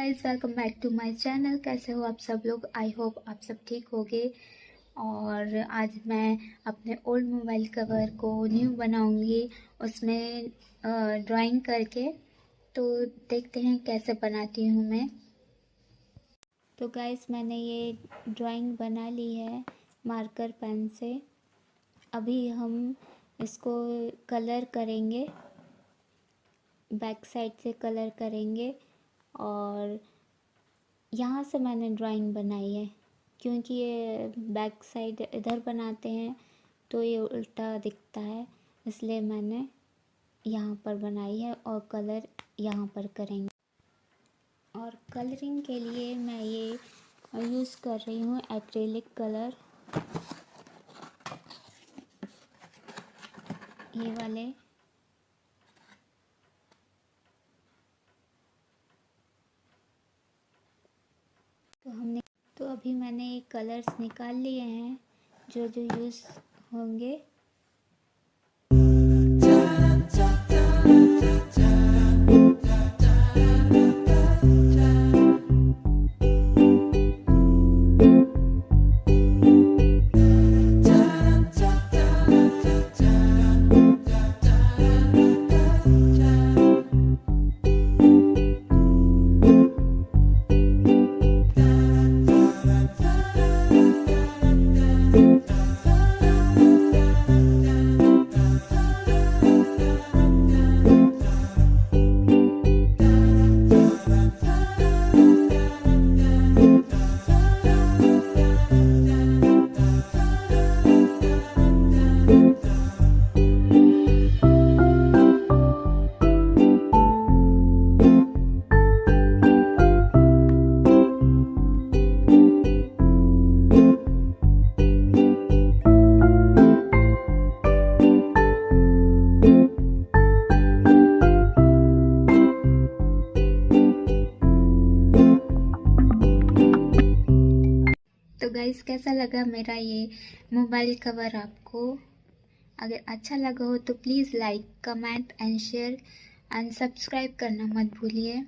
Guys, welcome back to my channel. कैसे हो आप सब लोग? आई होप आप सब ठीक होगे। और आज मैं अपने ओल्ड मोबाइल कवर को न्यू बनाऊंगी, उसमें ड्राइंग करके। तो देखते हैं कैसे बनाती हूँ मैं। तो गाइस, मैंने ये ड्राइंग बना ली है मार्कर पेन से। अभी हम इसको कलर करेंगे, बैक साइड से कलर करेंगे। और यहाँ से मैंने ड्राइंग बनाई है क्योंकि ये बैक साइड इधर बनाते हैं तो ये उल्टा दिखता है, इसलिए मैंने यहाँ पर बनाई है और कलर यहाँ पर करेंगे। और कलरिंग के लिए मैं ये यूज़ कर रही हूँ एक्रेलिक कलर, ये वाले। तो अभी मैंने ये कलर्स निकाल लिए हैं जो जो यूज़ होंगे। तो गाइस, कैसा लगा मेरा ये मोबाइल कवर आपको? अगर अच्छा लगा हो तो please like, comment and share and subscribe करना मत भूलिए।